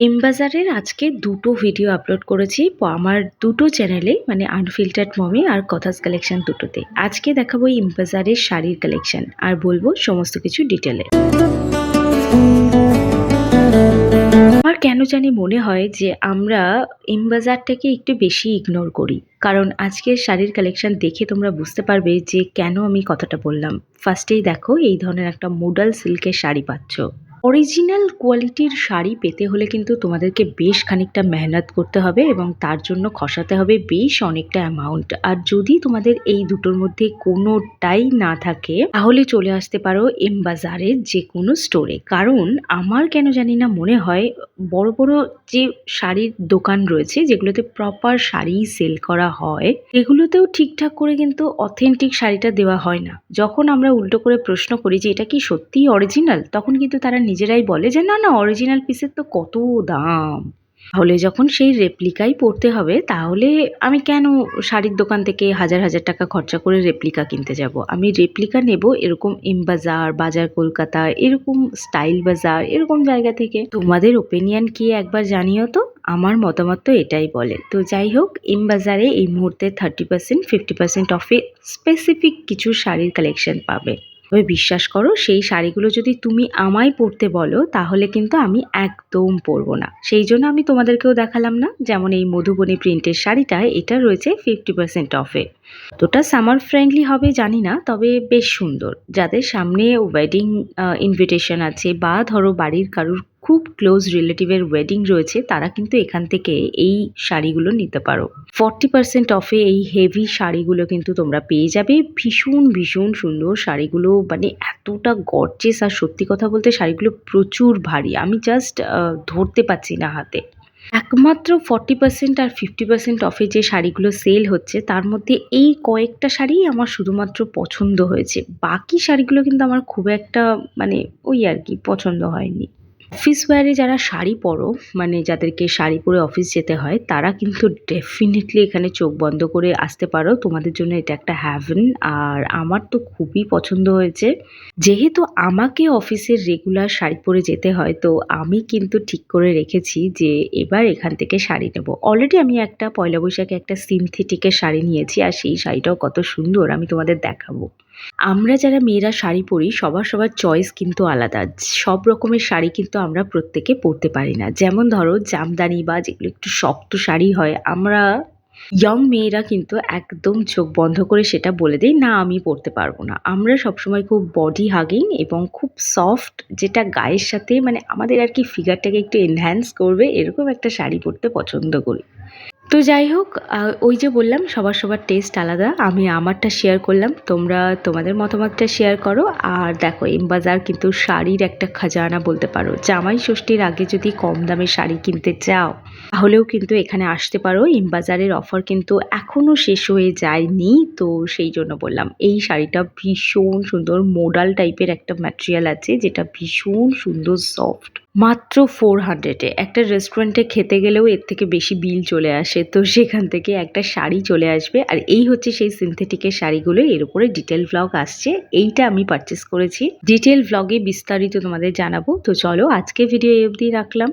এমবাজারের আজকে দুটো video upload করেছি আমার দুটো চ্যানেলে, মানে আনফিল্টার্ড মমি আর কথাস কালেকশন দুটোতে। আজকে দেখাবো এমবাজারের শাড়ির কালেকশন আর বলবো সমস্ত কিছু ডিটেলে। আমার কেন জানি মনে হয় যে আমরা এমবাজারটাকে একটু বেশি ইগনোর করি, কারণ আজকের শাড়ির কালেকশন দেখে তোমরা বুঝতে পারবে যে কেন আমি কথাটা বললাম। ফার্স্টেই দেখো, এই ধরনের একটা মোডাল সিল্কের শাড়ি পাচ্ছ। অরিজিনাল কোয়ালিটির শাড়ি পেতে হলে কিন্তু তোমাদেরকে বেশ খানিকটা মেহনত করতে হবে এবং তার জন্য খসাতে হবে বেশ অনেকটা অ্যামাউন্ট। আর যদি তোমাদের এই দুটোর মধ্যে কোনোটাই না থাকে তাহলে চলে আসতে পারো এমবাজারের যে কোনো স্টোরে। কারণ আমার কেন জানি না মনে হয় বড় বড় যে শাড়ির দোকান রয়েছে যেগুলোতে প্রপার শাড়ি সেল করা হয় এগুলোতেও ঠিকঠাক করে কিন্তু অথেন্টিক শাড়িটা দেওয়া হয় না। যখন আমরা উল্টো করে প্রশ্ন করি যে এটা কি সত্যিই অরিজিনাল, তখন কিন্তু তারা নিজেরাই বলে যে না না, অরিজিনাল পিসের তো কত দাম। তাহলে যখন সেই রেপ্লিকাই পড়তে হবে তাহলে আমি কেন শাড়ির দোকান থেকে হাজার হাজার টাকা খরচা করে রেপ্লিকা কিনতে যাব? আমি রেপ্লিকা নেব এরকম এমবাজার, বাজার কলকাতা, এরকম স্টাইল বাজার, এরকম জায়গা থেকে। তোমাদের ওপিনিয়ন কি একবার জানিও তো। আমার মতামত তো এটাই বলে। তো যাই হোক, এমবাজারে এই মুহূর্তে 30% 50% অফে স্পেসিফিক কিছু শাড়ির কালেকশন পাবে। তবে বিশ্বাস করো, সেই শাড়িগুলো যদি তুমি আমায় পরতে বলো তাহলে কিন্তু আমি একদম পরবো না। সেই জন্য আমি তোমাদেরকেও দেখালাম না। যেমন এই মধুবনী প্রিন্টের শাড়িটা, এটা রয়েছে 50% অফে। কতটা সামার ফ্রেন্ডলি হবে জানি না, তবে বেশ সুন্দর। যাদের সামনে ওয়েডিং ইনভিটেশন আছে বা ধরো বাড়ির কারুর খুব ক্লোজ রিলেটিভের ওয়েডিং রয়েছে, তারা কিন্তু এখান থেকে এই শাড়িগুলো নিতে পারো। 40% অফে এই হেভি শাড়িগুলো কিন্তু তোমরা পেয়ে যাবে। ভীষণ ভীষণ সুন্দর শাড়িগুলো, মানে এতটা গর্জিয়াস। আর সত্যি কথা বলতে শাড়িগুলো প্রচুর ভারী, আমি জাস্ট ধরতে পারছি না হাতে। একমাত্র 40% আর 50% অফে যে শাড়িগুলো সেল হচ্ছে তার মধ্যে এই কয়েকটা শাড়িই আমার শুধুমাত্র পছন্দ হয়েছে। বাকি শাড়িগুলো কিন্তু আমার খুব একটা, মানে ওই আর কি, পছন্দ হয়নি। অফিস ওয়্যারে যারা শাড়ি পরো, মানে যাদেরকে শাড়ি পরে অফিস যেতে হয়, তারা কিন্তু ডেফিনেটলি এখানে চোখ বন্ধ করে আসতে পারো। তোমাদের জন্য এটা একটা হ্যাভেন। আর আমার তো খুবই পছন্দ হয়েছে। যেহেতু আমাকে অফিসের রেগুলার শাড়ি পরে যেতে হয়, তো আমি কিন্তু ঠিক করে রেখেছি যে এবার এখান থেকে শাড়ি নেব। অলরেডি আমি একটা পয়লা বৈশাখে একটা সিনথেটিকের শাড়ি নিয়েছি, আর সেই শাড়িটাও কত সুন্দর আমি তোমাদের দেখাবো। আমরা যারা মেয়েরা শাড়ি পরি সবার সবার চয়েস কিন্তু আলাদা। সব রকমের শাড়ি কিন্তু আমরা প্রত্যেকে পরতে পারি না। যেমন ধরো জামদানি বা যেগুলো একটু শক্ত শাড়ি হয়, আমরা ইয়ং মেয়েরা কিন্তু একদম চোখ বন্ধ করে সেটা বলে দেই, না আমি পরতে পারবো না। আমরা সবসময় খুব বডি হাগিং এবং খুব সফট, যেটা গায়ের সাথে মানে আমাদের আর কি ফিগারটাকে একটু এনহ্যান্স করবে, এরকম একটা শাড়ি পরতে পছন্দ করি। তো যাই হোক, ওই যে বললাম সবার সবার টেস্ট আলাদা। আমি আমারটা শেয়ার করলাম, তোমরা তোমাদের মতামতটা শেয়ার করো। আর দেখো, এমবাজার কিন্তু শাড়ির একটা খাজানা বলতে পারো। জামাই ষষ্ঠীর আগে যদি কম দামে শাড়ি কিনতে চাও তাহলেও কিন্তু এখানে আসতে পারো। এমবাজারের অফার কিন্তু এখনো শেষ হয়ে যায়নি, তো সেই জন্য বললাম। এই শাড়িটা ভীষণ সুন্দর, মোডাল টাইপের একটা ম্যাটেরিয়াল আছে যেটা ভীষণ সুন্দর সফট। মাত্র 400-এ একটা রেস্টুরেন্টে খেতে গেলেও এর থেকে বেশি বিল চলে আসে, তো সেখান থেকে একটা শাড়ি চলে আসবে। আর এই হচ্ছে সেই সিনথেটিকের শাড়িগুলো। এর উপরে ডিটেল ভ্লগ আসছে, এইটা আমি পারচেস করেছি। ডিটেল ভ্লগে বিস্তারিত তোমাদের জানাবো। তো চলো, আজকে ভিডিও এই অবধি রাখলাম।